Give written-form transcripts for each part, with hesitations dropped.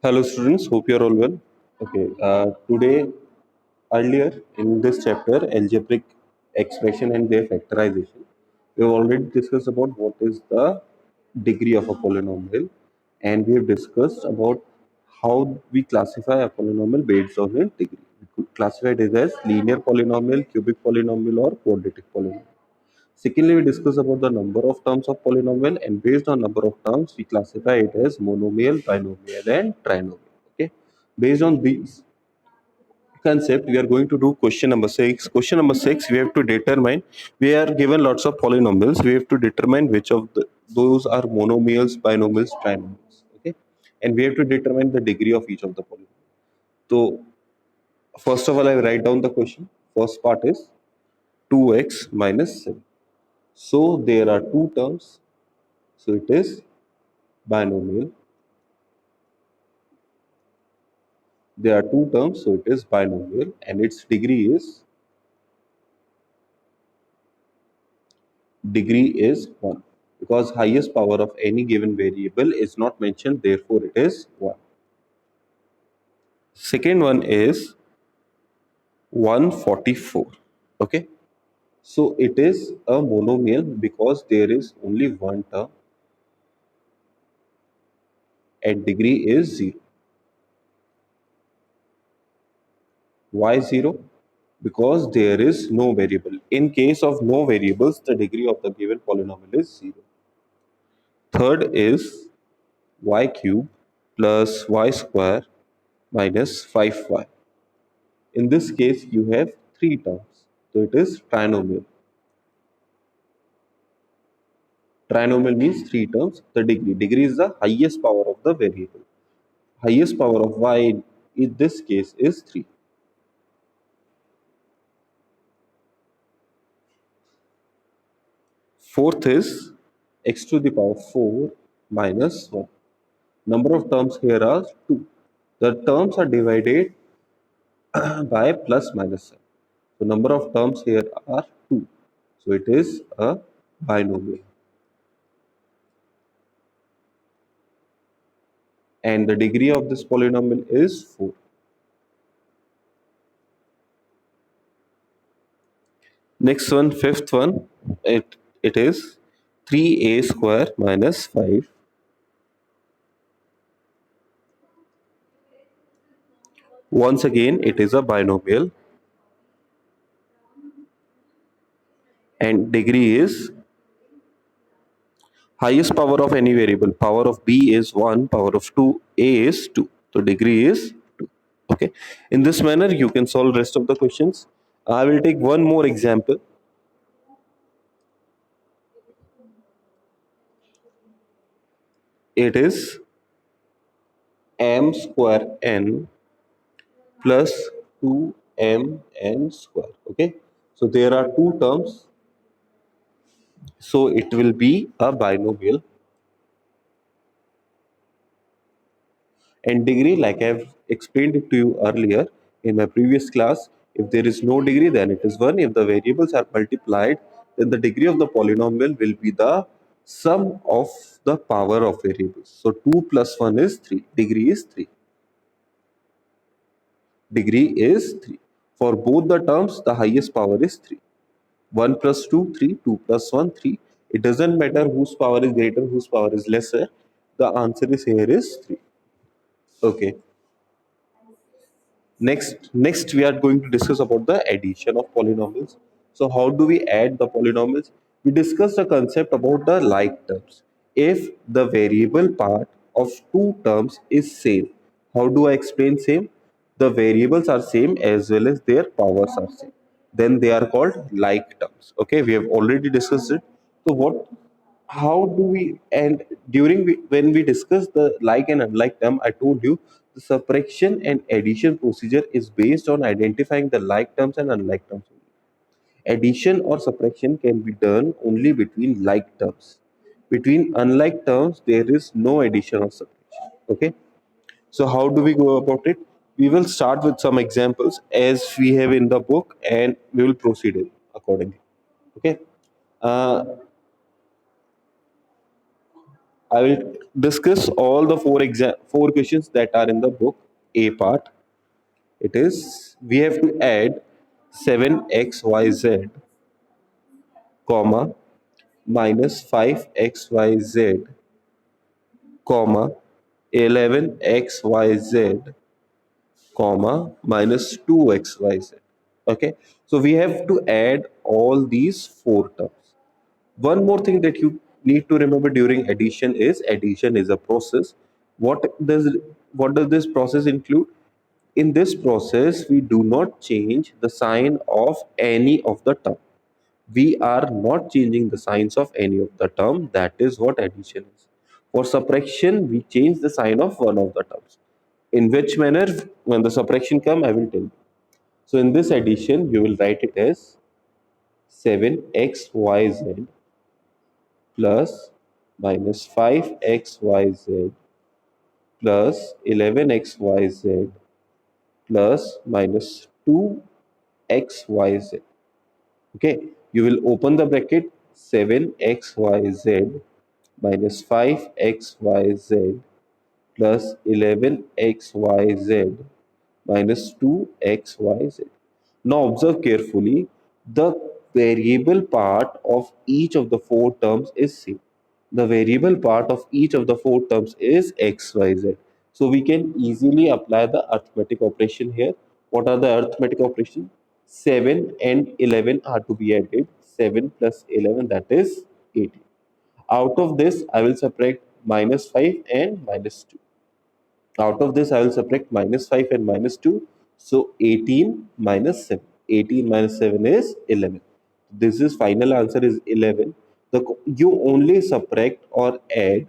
Hello, students. Hope you are all well. Okay. Today, earlier in this chapter, algebraic expression and their factorization, we have already discussed about what is the degree of a polynomial, and we have discussed about how we classify a polynomial based on its degree. We could classify it as linear polynomial, cubic polynomial, or quadratic polynomial. Secondly, we discuss about the number of terms of polynomial, and based on number of terms, we classify it as monomial, binomial, and trinomial. Okay. Based on these concept, we are going to do question number six. Question number six, we have to determine. We are given lots of polynomials. We have to determine which of those are monomials, binomials, trinomials. Okay, and we have to determine the degree of each of the polynomials. So, first of all, I write down the question. First part is 2x minus 7. So there are two terms. So it is binomial. There are two terms, so it is binomial, and its degree is 1 because highest power of any given variable is not mentioned, therefore it is 1. Second one is 144. Okay, so it is a monomial because there is only one term and degree is 0. Why 0? Because there is no variable. In case of no variables, the degree of the given polynomial is 0. Third is y cube plus y square minus 5y. In this case, you have three terms. So it is trinomial. Trinomial means three terms. The degree. Degree is the highest power of the variable. Highest power of y in this case is 3. Fourth is x to the power 4 minus 1. Number of terms here are 2. The terms are divided by plus minus sign. So number of terms here are 2. So it is a binomial. And the degree of this polynomial is 4. Next one, fifth one, it is 3a square minus 5. Once again, it is a binomial and degree is highest power of any variable. Power of b is 1, power of 2, a is 2. So degree is 2. Okay. In this manner, you can solve rest of the questions. I will take one more example. It is m square n plus 2mn square. Okay. So there are two terms. So it will be a binomial. And degree, like I've explained it to you earlier in my previous class, if there is no degree, then it is 1. If the variables are multiplied, then the degree of the polynomial will be the sum of the power of variables. So 2 plus 1 is 3. Degree is 3. Degree is 3. For both the terms, the highest power is 3. 1 plus 2, 3. 2 plus 1, 3. It doesn't matter whose power is greater, whose power is lesser. The answer is here is 3. Okay. Next we are going to discuss about the addition of polynomials. So how do we add the polynomials? We discussed the concept about the like terms. If the variable part of two terms is same, how do I explain same? The variables are same as well as their powers are same. Then they are called like terms. Okay, we have already discussed it. So what how do we, and when we discuss the like and unlike term, I told you the subtraction and addition procedure is based on identifying the like terms and unlike terms. Addition or subtraction can be done only between like terms. Between unlike terms there is no addition or subtraction. Okay, so how do we go about it? We will start with some examples as we have in the book, and we will proceed it accordingly. Okay. uh, I will discuss all the four questions that are in the book A part. It is we have to add 7xyz, comma, minus 5xyz, comma, 11xyz, comma, minus 2xyz. Okay, so we have to add all these four terms. One more thing that you need to remember during addition is a process. What does this process include? In this process, we do not change the sign of any of the term. We are not changing the signs of any of the term. That is what addition is. For subtraction, we change the sign of one of the terms. In which manner? When the subtraction come, I will tell you. So in this addition, you will write it as 7xyz plus minus 5xyz plus 11xyz plus minus 2xyz. Okay, you will open the bracket, 7xyz minus 5xyz plus 11xyz minus 2xyz. Now observe carefully, the variable part of each of the four terms is same. The variable part of each of the four terms is xyz. So we can easily apply the arithmetic operation here. What are the arithmetic operations? 7 and 11 are to be added. 7 plus 11, that is 18. Out of this, I will subtract minus 5 and minus 2. Out of this, I will subtract minus 5 and minus 2. So 18 minus 7. 18 minus 7 is 11. This is final answer is 11. You only subtract or add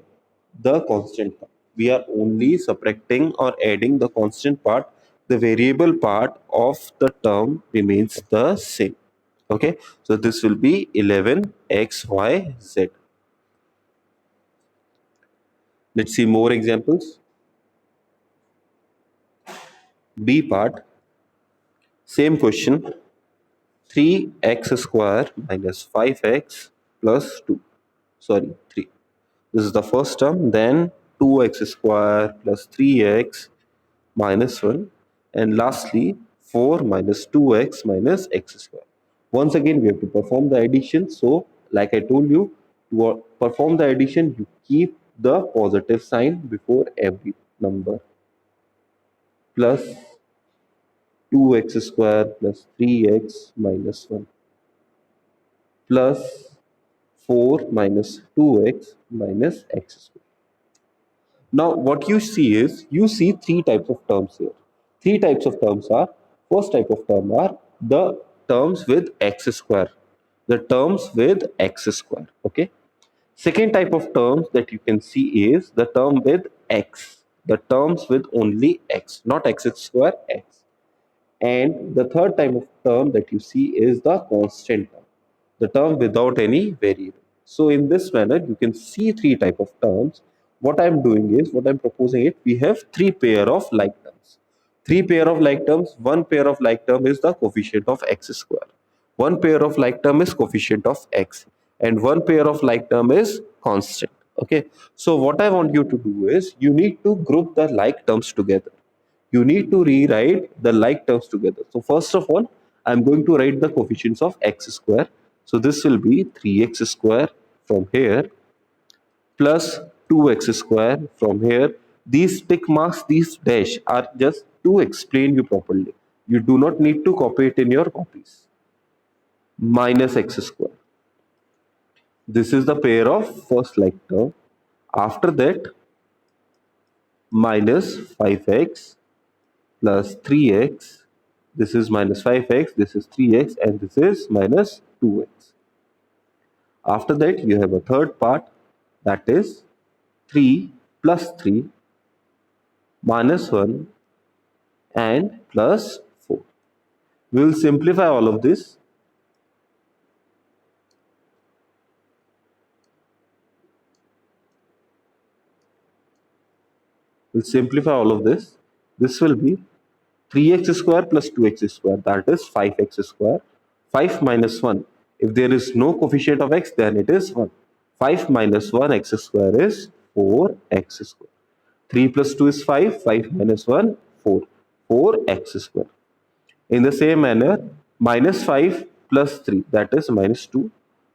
the constant part. We are only subtracting or adding the constant part. The variable part of the term remains the same. Okay, so this will be 11xyz. Let's see more examples. B part, same question. 3x square minus 5x plus 2. Sorry, 3. This is the first term. Then 2x square plus 3x minus 1. And lastly, 4 minus 2x minus x square. Once again, we have to perform the addition. So, like I told you, to perform the addition, you keep the positive sign before every number. Plus 2x square plus 3x minus 1 plus 4 minus 2x minus x square. Now, what you see is you see three types of terms here. Three types of terms are, first type of term are the terms with x square. The terms with x square. Okay. Second type of terms that you can see is the term with x. The terms with only x, not x square, x. And the third type of term that you see is the constant term, the term without any variable. So in this manner, you can see three type of terms. What I'm doing is, what I'm proposing it, we have three pair of like terms. Three pair of like terms, one pair of like term is the coefficient of x square. One pair of like term is coefficient of x. And one pair of like term is constant. Okay. So what I want you to do is, you need to group the like terms together. You need to rewrite the like terms together. So first of all, I'm going to write the coefficients of x square. So this will be 3x square from here plus 2x square from here. These tick marks, these dash are just to explain you properly. You do not need to copy it in your copies. Minus x square. This is the pair of first like term. After that, minus 5x plus 3x. This is minus 5x, this is 3x, and this is minus 2x. After that, you have a third part, that is 3 plus 3 minus 1 and plus 4. We will simplify all of this. We'll simplify all of this. This will be 3x square plus 2x square, that is 5x square. 5 minus 1, if there is no coefficient of x, then it is 1. 5 minus 1 x square is 4x square. 3 plus 2 is 5. 5 minus 1, 4. 4x square. In the same manner, minus 5 plus 3, that is minus 2.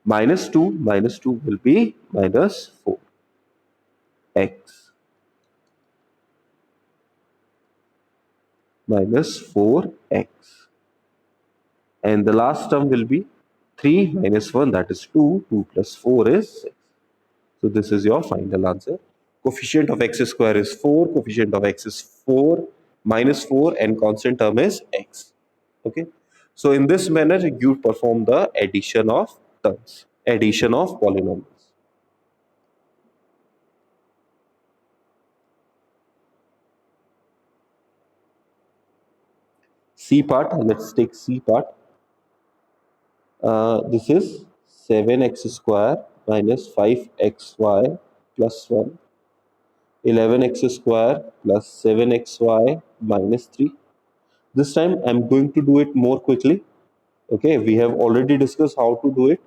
Minus 2 will be minus 4x minus 4x. And the last term will be 3 minus 1, that is 2. 2 plus 4 is 6. So this is your final answer. Coefficient of x square is 4, coefficient of x is 4, minus 4, and constant term is x. Okay. So in this manner, you perform the addition of terms, addition of polynomials. C part, let's take C part. This is 7x square minus 5xy plus 1, 11x square plus 7xy minus 3. This time I'm going to do it more quickly. Okay, we have already discussed how to do it.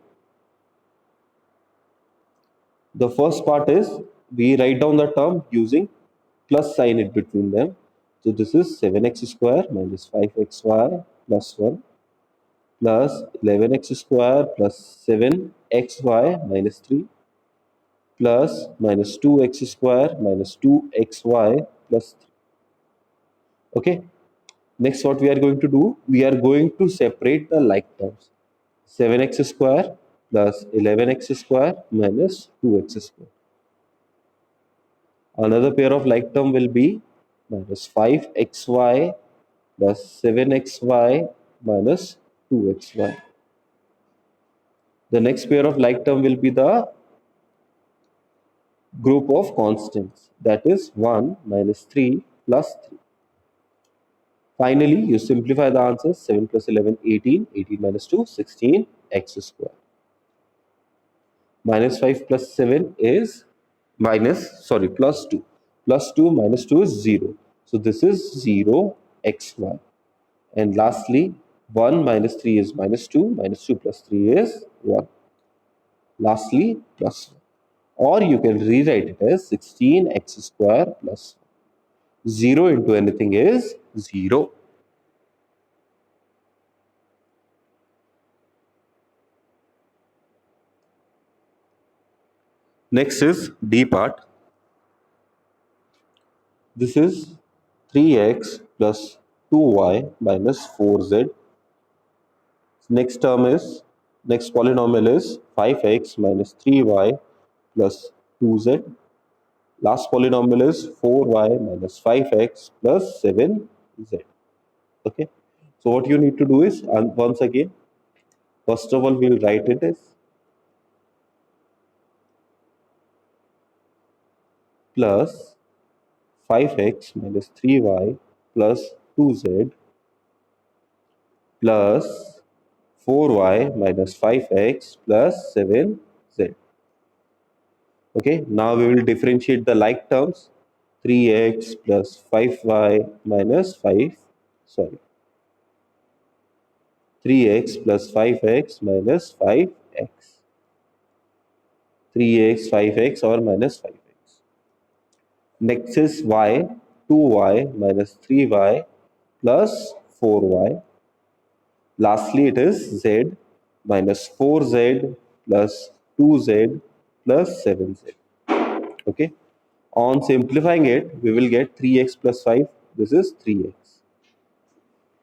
The first part is we write down the term using plus sign it between them. So this is 7x square minus 5xy plus 1 plus 11x square plus 7xy minus 3 plus minus 2x square minus 2xy plus 3. Okay. Next, what we are going to do, we are going to separate the like terms. 7x square plus 11x square minus 2x square. Another pair of like term will be minus 5xy plus 7xy minus 2xy. The next pair of like term will be the group of constants, that is 1 minus 3 plus 3. Finally, you simplify the answers. 7 plus 11, 18. 18 minus 2, 16 x square. Minus 5 plus 7 is plus 2. Plus 2 minus 2 is 0. So this is 0 xy. And lastly, 1 minus 3 is minus 2. Minus 2 plus 3 is 1. Lastly, plus 1. Or you can rewrite it as 16x square plus 1. 0 into anything is 0. Next is D part. This is 3x plus 2y minus 4z. Next polynomial is 5x minus 3y plus 2z. Last polynomial is 4y minus 5x plus 7z. Okay. So what you need to do is, and once again, first of all, we'll write it as plus 5x minus 3y plus 2z plus 4y minus 5x plus 7z. Okay, now we will differentiate the like terms. 3x plus 5y minus 5, sorry, 3x plus 5x minus 5x. 3x, 5x or minus 5x. Next is y, 2y minus 3y plus 4y. Lastly, it is z minus 4z plus 2z plus 7z. Okay. On simplifying it, we will get 3x plus 5. This is 3x.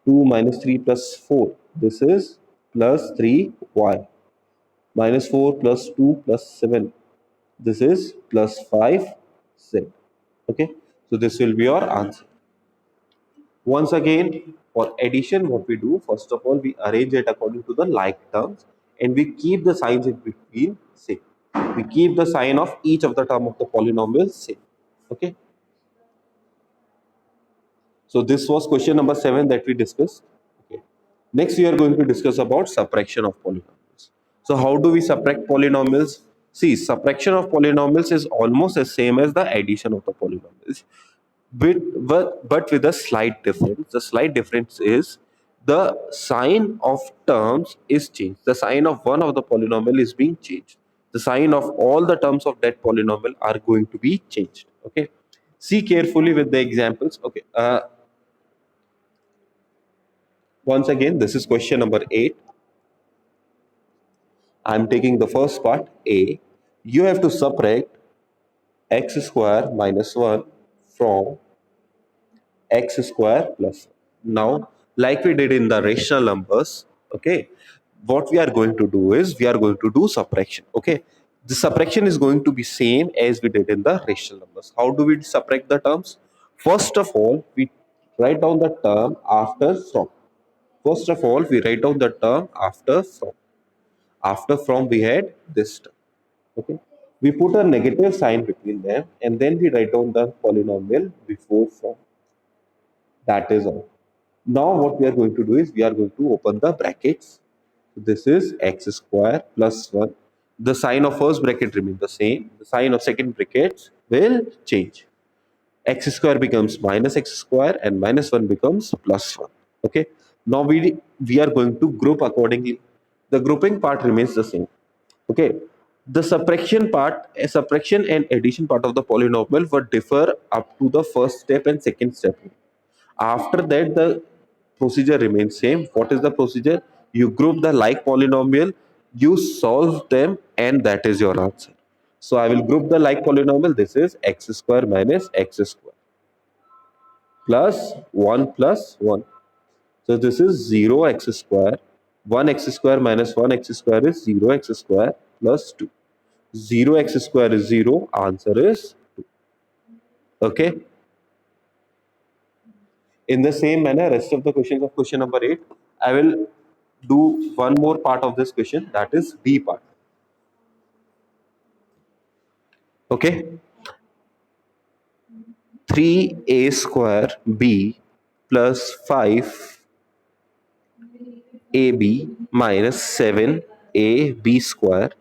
2 minus 3 plus 4. This is plus 3y. Minus 4 plus 2 plus 7. This is plus 5z. Okay. So this will be your answer. Once again, for addition, what we do, first of all, we arrange it according to the like terms and we keep the signs in between same. We keep the sign of each of the term of the polynomial same. Okay. So this was question number 7 that we discussed. Okay. Next, we are going to discuss about subtraction of polynomials. So how do we subtract polynomials? See, subtraction of polynomials is almost the same as the addition of the polynomials, but with a slight difference. The slight difference is the sign of terms is changed. The sign of one of the polynomial is being changed. the sign of all the terms of that polynomial are going to be changed. Okay, see carefully with the examples. Okay, once again, this is question number 8. I'm taking the first part, A. You have to subtract x square minus 1 from x square plus 1. Now, like we did in the rational numbers, okay, what we are going to do is we are going to do subtraction. Okay, the subtraction is going to be same as we did in the rational numbers. How do we subtract the terms? First of all, we write down the term after from. First of all, we write down the term after from. After from, we had this term. Okay, we put a negative sign between them and then we write down the polynomial before from. That is all. Now what we are going to do is we are going to open the brackets. This is x square plus 1. The sign of first bracket remains the same. The sign of second bracket will change. X square becomes minus x square and minus 1 becomes plus 1. Okay. Now we are going to group accordingly. The grouping part remains the same. Okay. The subtraction part, a subtraction and addition part of the polynomial would differ up to the first step and second step. After that, the procedure remains same. What is the procedure? You group the like polynomial, you solve them, and that is your answer. So I will group the like polynomial. This is x square minus x square plus 1 plus 1. So this is 0x square. 1x square minus 1x square is 0x square plus 2. 0x square is 0. Answer is 2. Okay. In the same manner, rest of the questions of question number 8, I will do one more part of this question, that is B part. Okay, 3a square b plus 5ab minus 7ab square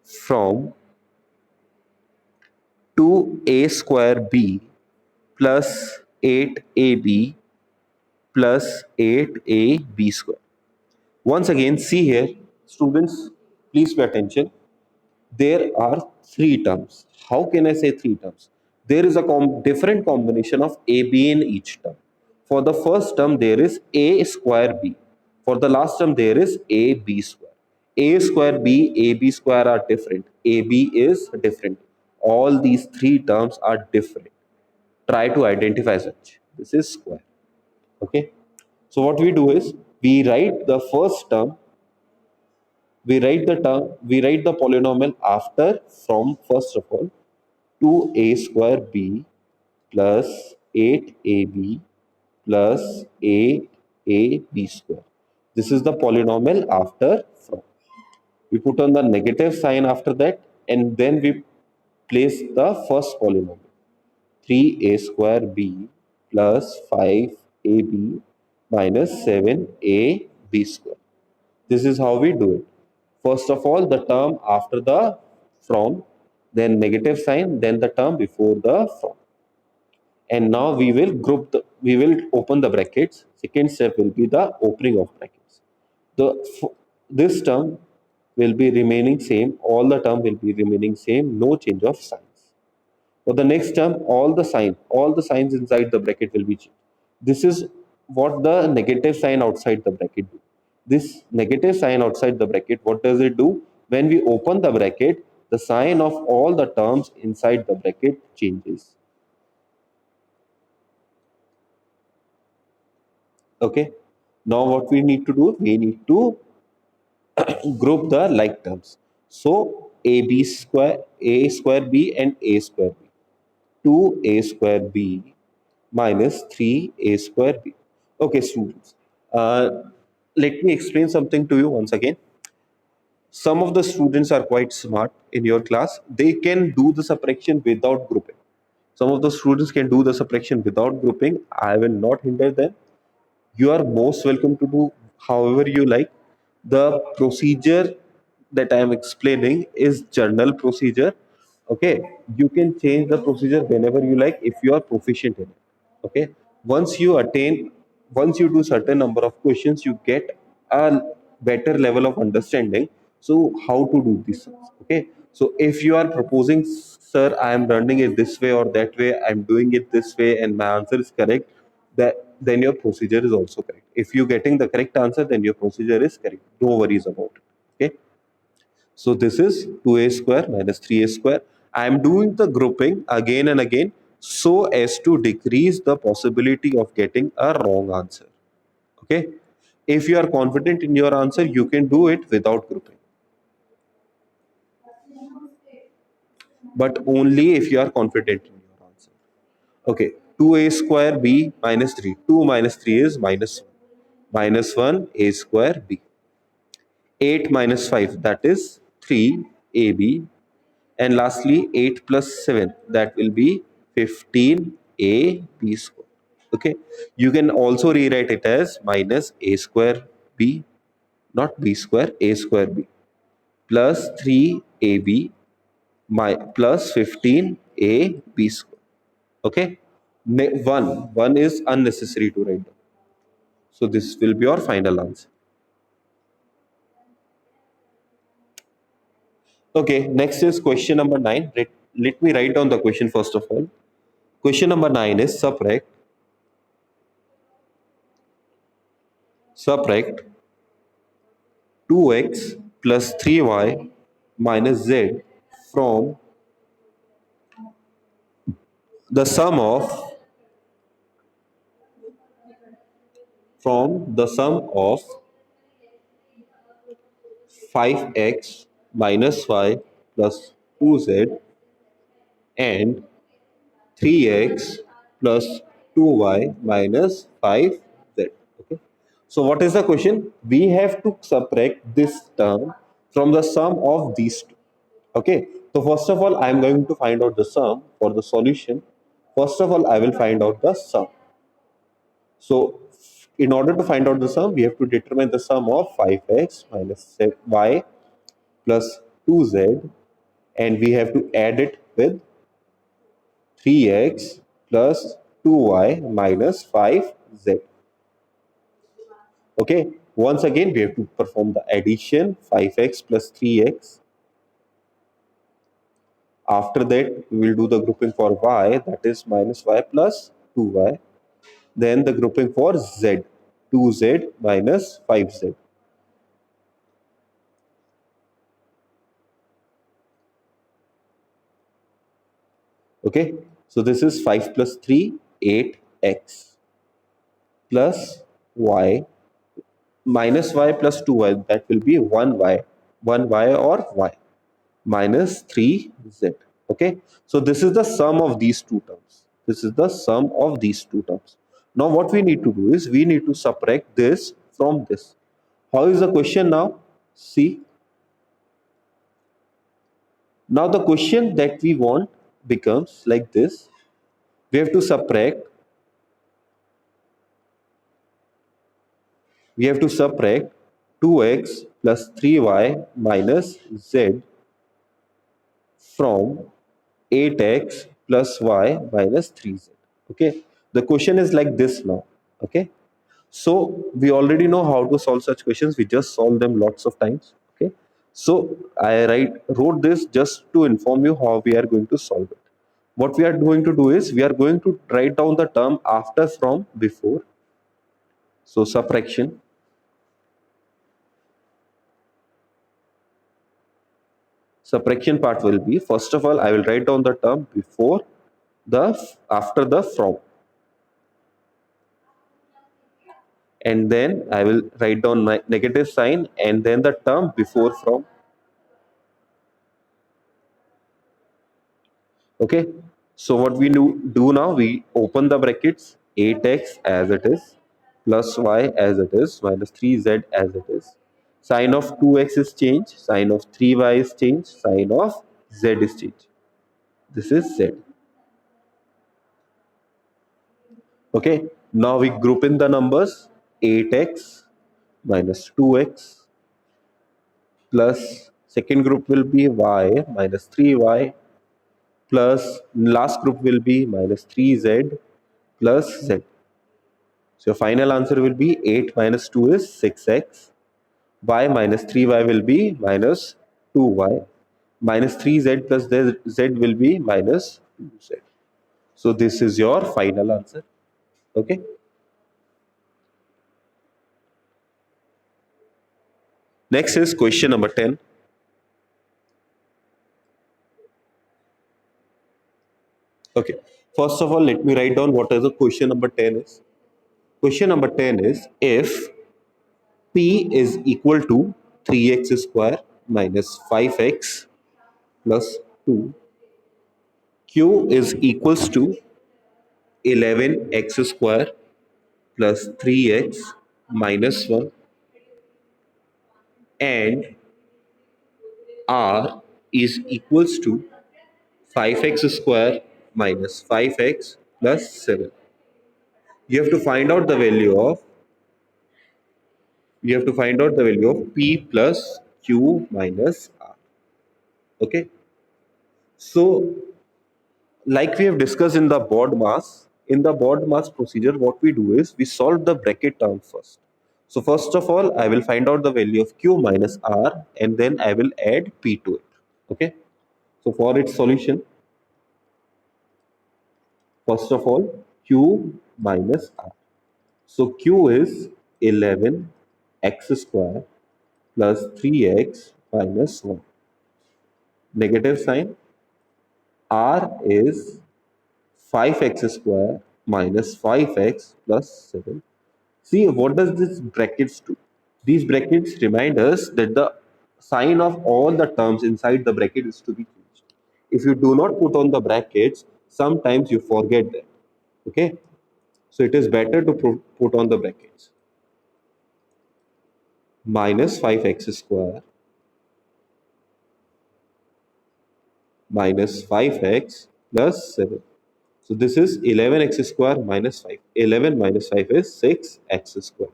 from 2a square b plus 8ab plus 8ab square. Once again, see here, students, please pay attention. There are three terms. How can I say three terms? There is a different combination of a, b in each term. For the first term, there is a square b. For the last term, there is a b square. A square b, a b square are different. A b is different. All these three terms are different. Try to identify such. This is square. Okay. So what we do is we write the first term, we write the polynomial after from. First of all, 2a square b plus 8ab plus 8ab square. This is the polynomial after from. We put on the negative sign after that and then we place the first polynomial, 3a square b plus 5ab minus 7ab square. This is how we do it. First of all, the term after the from, then negative sign, then the term before the from. And now we will open the brackets. Second step will be the opening of brackets. This term will be remaining same. All the term will be remaining same. No change of signs. For the next term, all the signs inside the bracket will be changed. This is what the negative sign outside the bracket do. This negative sign outside the bracket, what does it do? When we open the bracket, the sign of all the terms inside the bracket changes. Okay. Now what we need to do? We need to group the like terms. So a square b and a square b. 2a square b minus 3a square b. Okay, students. Let me explain something to you once again. Some of the students are quite smart in your class. They can do the subtraction without grouping. Some of the students can do the subtraction without grouping. I will not hinder them. You are most welcome to do however you like. The procedure that I am explaining is journal procedure. Okay, you can change the procedure whenever you like if you are proficient in it. Okay, once you attain, once you do certain number of questions, you get a better level of understanding. So how to do this? Okay, so if you are proposing, sir, I am running it this way or that way, I'm doing it this way, and my answer is correct, that then your procedure is also correct. If you're getting the correct answer, then your procedure is correct. No worries about it. Okay, so this is 2a square minus 3a square. I am doing the grouping again and again so as to decrease the possibility of getting a wrong answer. Okay, if you are confident in your answer, you can do it without grouping, but only if you are confident in your answer. Okay, 2a square b minus 3. 2 minus 3 is minus 1. Minus 1 a square b. 8 minus 5, that is 3ab. And lastly, 8 plus 7, that will be 15ab square. Okay, you can also rewrite it as minus a square b, not b square, a square b, plus 3ab plus 15ab square. Okay, 1 is unnecessary to write down, so this will be your final answer. Okay, next is question number 9. Let me write down the question first of all. Question number 9 is subtract 2x plus 3y minus z from the sum of from the sum of 5x minus y plus 2z and 3x plus 2y minus 5z. Okay. So what is the question? We have to subtract this term from the sum of these two. Okay. So first of all, I am going to find out the sum for the solution. First of all, I will find out the sum. So in order to find out the sum, we have to determine the sum of 5x minus y plus 2z, and we have to add it with 3x plus 2y minus 5z. Okay, once again we have to perform the addition, 5x plus 3x. After that we will do the grouping for y, that is minus y plus 2y. Then the grouping for z, 2z minus 5z. Okay, so this is 5 plus 3, 8x plus y minus y plus 2y, that will be 1y, 1y or y minus 3z. Okay, so this is the sum of these two terms. This is the sum of these two terms. Now what we need to do is we need to subtract this from this. How is the question now? See, now the question that we want becomes like this. We have to subtract 2x plus 3y minus z from 8x plus y minus 3z. Okay, the question is like this now. Okay, so we already know how to solve such questions. We just solve them lots of times. Okay, so I wrote this just to inform you how we are going to solve it. What we are going to do is we are going to write down the term after, from, before. So subtraction part will be, first of all I will write down the term before the, after the, from, and then I will write down my negative sign and then the term before from. Okay, so what we do now, we open the brackets, 8x as it is plus y as it is minus 3z as it is. Sign of 2x is changed, sign of 3y is changed, sign of z is changed. This is z. Okay, now we group in the numbers, 8x minus 2x plus second group will be y minus 3y plus last group will be minus 3z plus z. So your final answer will be 8 minus 2 is 6x. Y minus 3y will be minus 2y minus 3z plus z will be minus 2z. So this is your final answer. Okay. Next is question number 10. Okay. First of all, let me write down what is the question number 10 is. Question number 10 is if p is equal to 3x square minus 5x plus 2, q is equals to 11x square plus 3x minus 1, and r is equals to 5x square minus 5x plus 7. You have to find out the value of p plus q minus r. Okay. So like we have discussed in the board mass procedure, what we do is we solve the bracket term first. So first of all, I will find out the value of q minus r and then I will add p to it. Okay. So for its solution, first of all, q minus r. So q is 11x square plus 3x minus 1. Negative sign. R is 5x square minus 5x plus 7. See, what does this brackets do? These brackets remind us that the sign of all the terms inside the bracket is to be changed. If you do not put on the brackets, sometimes you forget them. Okay? So it is better to put on the brackets. Minus 5x square minus 5x plus 7. So this is 11x square minus 5. 11 minus 5 is 6x square.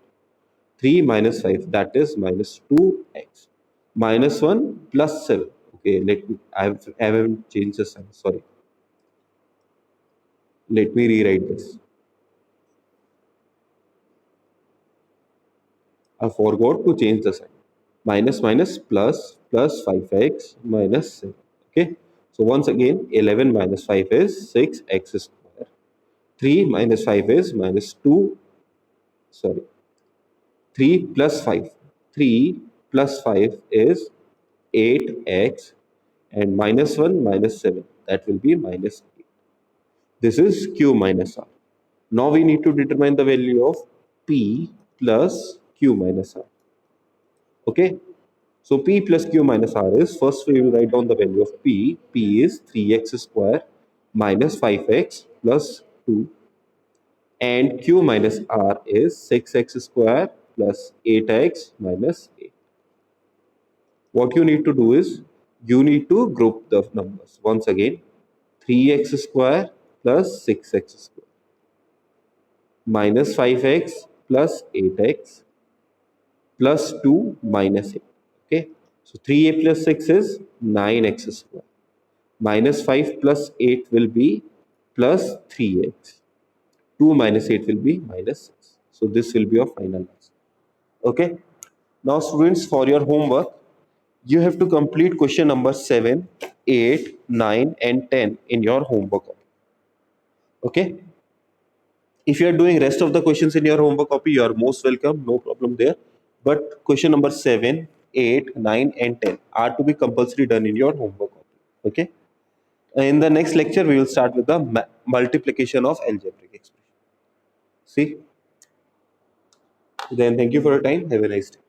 3 minus 5, that is minus 2x. Minus 1 plus 7. Okay, I haven't changed the sign. Sorry. Let me rewrite this. I forgot to change the sign. Minus minus plus plus 5x minus 7. Okay. So once again, 11 minus 5 is 6x square. 3 minus 5 is minus 2. Sorry. 3 plus 5. 3 plus 5 is 8x, and minus 1 minus 7, that will be minus 8. This is q minus r. Now we need to determine the value of p plus q minus r. Okay. So p plus q minus r is, first we will write down the value of p. P is 3x square minus 5x plus 2, and q minus r is 6x square plus 8x minus 8. What you need to do is you need to group the numbers. Once again, 3x square plus 6x square minus 5x plus 8x plus 2 minus 8. Okay. So 3a plus 6 is 9x square. Minus 5 plus 8 will be plus 3x. 2 minus 8 will be minus 6. So this will be your final answer. Okay. Now students, for your homework, you have to complete question number 7, 8, 9 and 10 in your homework. Okay. If you are doing rest of the questions in your homework copy, you are most welcome, no problem there. But question number 7, 8, 9 and 10 are to be compulsory done in your homework copy. Okay. In the next lecture, we will start with the multiplication of algebraic expression. See. Then thank you for your time. Have a nice day.